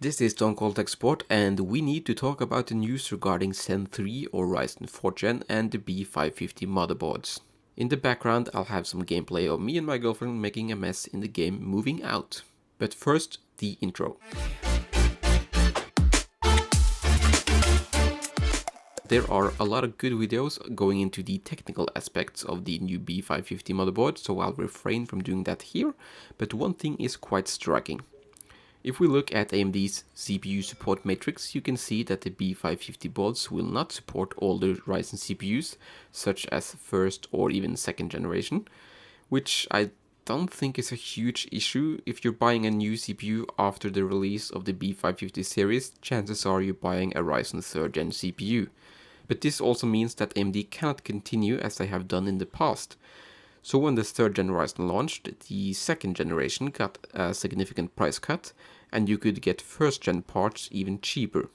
This is Stone Cold Export, and we need to talk about the news regarding Zen 3 or Ryzen 4 Gen and the B550 motherboards. In the background, I'll have some gameplay of me and my girlfriend making a mess in the game Moving Out. But first, the intro. There are a lot of good videos going into the technical aspects of the new B550 motherboard, so I'll refrain from doing that here, but one thing is quite striking. If we look at AMD's CPU support matrix, you can see that the B550 boards will not support older Ryzen CPUs, such as first or even second generation, which I don't think is a huge issue. If you're buying a new CPU after the release of the B550 series, chances are you're buying a Ryzen 3rd gen CPU. But this also means that AMD cannot continue as they have done in the past. So when the 3rd gen Ryzen launched, the 2nd generation got a significant price cut, and you could get 1st gen parts even cheaper.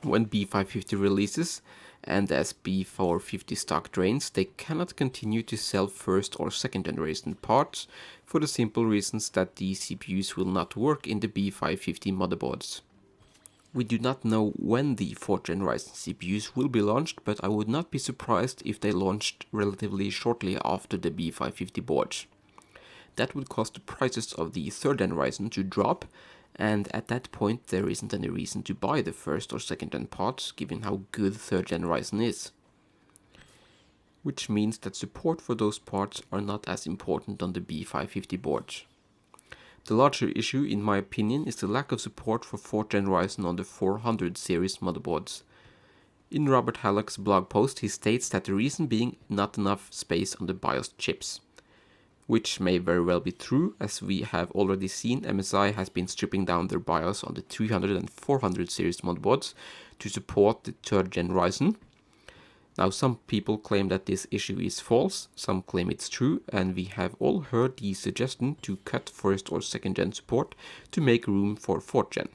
When B550 releases, and as B450 stock drains, they cannot continue to sell 1st or 2nd generation parts for the simple reasons that the CPUs will not work in the B550 motherboards. We do not know when the 4th gen Ryzen CPUs will be launched, but I would not be surprised if they launched relatively shortly after the B550 boards. That would cause the prices of the 3rd gen Ryzen to drop, and at that point there isn't any reason to buy the 1st or 2nd gen parts, given how good 3rd gen Ryzen is. Which means that support for those parts are not as important on the B550 boards. The larger issue, in my opinion, is the lack of support for 4th gen Ryzen on the 400 series motherboards. In Robert Hallock's blog post, he states that the reason being not enough space on the BIOS chips. Which may very well be true, as we have already seen MSI has been stripping down their BIOS on the 300 and 400 series motherboards to support the 3rd gen Ryzen. Now, some people claim that this issue is false, some claim it's true, and we have all heard the suggestion to cut 1st or 2nd gen support to make room for 4th gen,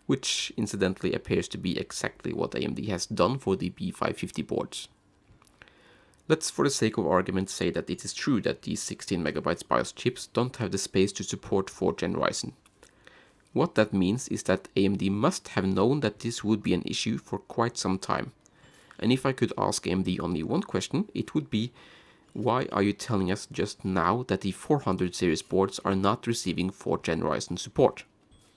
which incidentally appears to be exactly what AMD has done for the B550 boards. Let's, for the sake of argument, say that it is true that these 16MB BIOS chips don't have the space to support 4th gen Ryzen. What that means is that AMD must have known that this would be an issue for quite some time. And if I could ask AMD only one question, it would be, why are you telling us just now that the 400 series boards are not receiving 4th gen Ryzen support?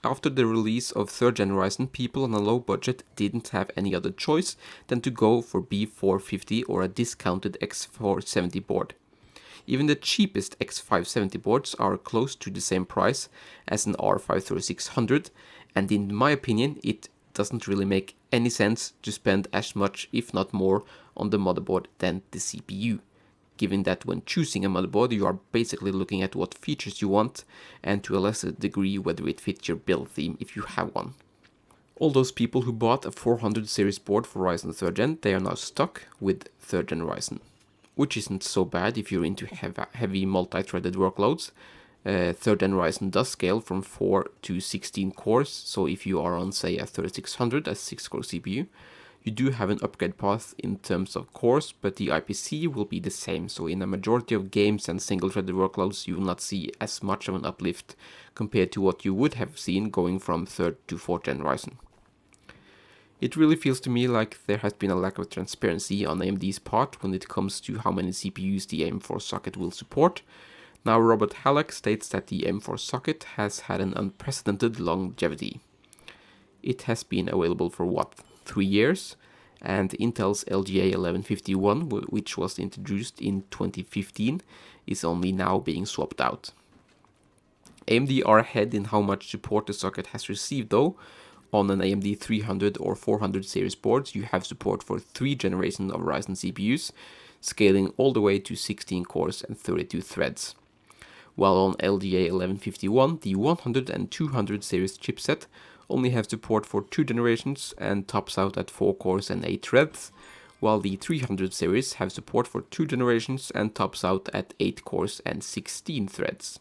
After the release of 3rd gen Ryzen, people on a low budget didn't have any other choice than to go for B450 or a discounted X470 board. Even the cheapest X570 boards are close to the same price as an R53600, and in my opinion, it doesn't really make any sense to spend as much, if not more, on the motherboard than the CPU, given that when choosing a motherboard you are basically looking at what features you want, and to a lesser degree whether it fits your build theme if you have one. All those people who bought a 400 series board for Ryzen 3rd gen, they are now stuck with 3rd gen Ryzen, which isn't so bad if you're into heavy multi-threaded workloads. 3rd gen Ryzen does scale from 4 to 16 cores, so if you are on, say, a 3600, a 6-core CPU, you do have an upgrade path in terms of cores, but the IPC will be the same, so in a majority of games and single-threaded workloads you will not see as much of an uplift compared to what you would have seen going from 3rd to 4th gen Ryzen. It really feels to me like there has been a lack of transparency on AMD's part when it comes to how many CPUs the AM4 socket will support. Now, Robert Hallock states that the M4 socket has had an unprecedented longevity. It has been available for 3 years, and Intel's LGA 1151, which was introduced in 2015, is only now being swapped out. AMD are ahead in how much support the socket has received though. On an AMD 300 or 400 series boards, you have support for 3 generations of Ryzen CPUs, scaling all the way to 16 cores and 32 threads. While on LGA 1151, the 100 and 200 series chipset only have support for 2 generations and tops out at 4 cores and 8 threads, while the 300 series have support for 2 generations and tops out at 8 cores and 16 threads.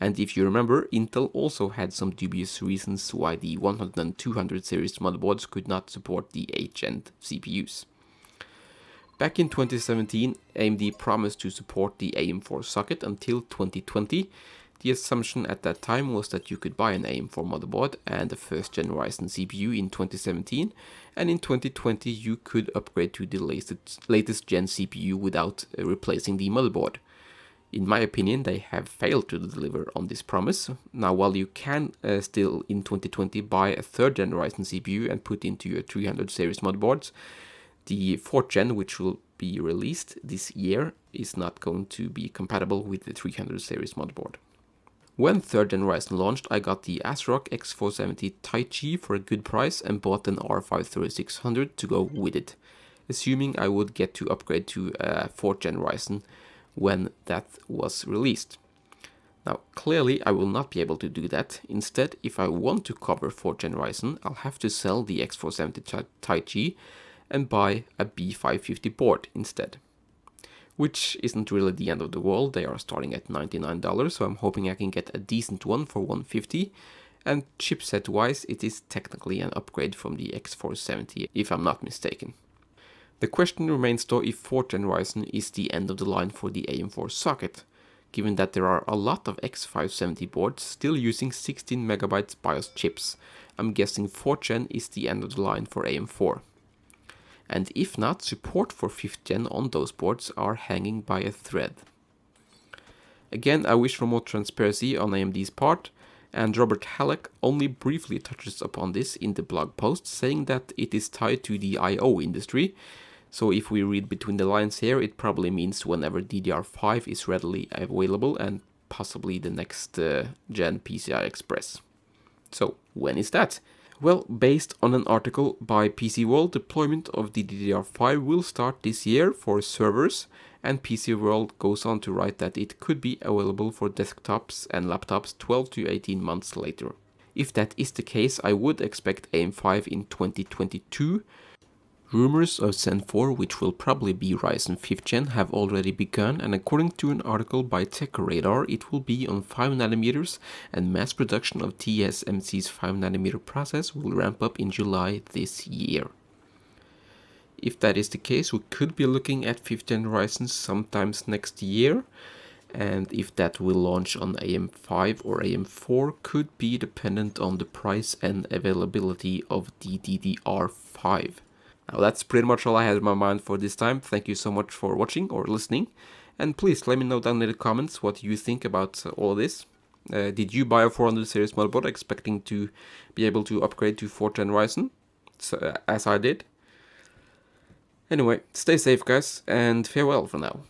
And if you remember, Intel also had some dubious reasons why the 100 and 200 series motherboards could not support the 8th gen CPUs. Back in 2017, AMD promised to support the AM4 socket until 2020. The assumption at that time was that you could buy an AM4 motherboard and a first gen Ryzen CPU in 2017, and in 2020 you could upgrade to the latest gen CPU without replacing the motherboard. In my opinion, they have failed to deliver on this promise. Now, while you can still in 2020 buy a third gen Ryzen CPU and put into your 300 series motherboards, the 4th gen, which will be released this year, is not going to be compatible with the 300 series motherboard. When 3rd gen Ryzen launched, I got the ASRock X470 Taichi for a good price and bought an R5 3600 to go with it, assuming I would get to upgrade to a 4th gen Ryzen when that was released. Now, clearly I will not be able to do that. Instead, if I want to cover 4th gen Ryzen, I'll have to sell the X470 Taichi and buy a B550 board instead. Which isn't really the end of the world. They are starting at $99, so I'm hoping I can get a decent one for $150. And chipset wise, it is technically an upgrade from the X470, if I'm not mistaken. The question remains though if 4th gen Ryzen is the end of the line for the AM4 socket, given that there are a lot of X570 boards still using 16 MB BIOS chips. I'm guessing 4th gen is the end of the line for AM4. And if not, support for 5th gen on those boards are hanging by a thread. Again, I wish for more transparency on AMD's part, and Robert Halleck only briefly touches upon this in the blog post, saying that it is tied to the I/O industry. So if we read between the lines here, it probably means whenever DDR5 is readily available and possibly the next gen PCI Express. So when is that? Well, based on an article by PC World, deployment of the DDR5 will start this year for servers, and PC World goes on to write that it could be available for desktops and laptops 12 to 18 months later. If that is the case, I would expect AM5 in 2022. Rumors of Zen 4, which will probably be Ryzen 5th gen, have already begun, and according to an article by TechRadar, it will be on 5nm, and mass production of TSMC's 5nm process will ramp up in July this year. If that is the case, we could be looking at 5th gen Ryzen sometimes next year, and if that will launch on AM5 or AM4 could be dependent on the price and availability of the DDR5. Now that's pretty much all I had in my mind for this time. Thank you so much for watching or listening. And please let me know down in the comments what you think about all this. Did you buy a 400 series motherboard expecting to be able to upgrade to 4th gen Ryzen? So, as I did. Anyway, stay safe guys, and farewell for now.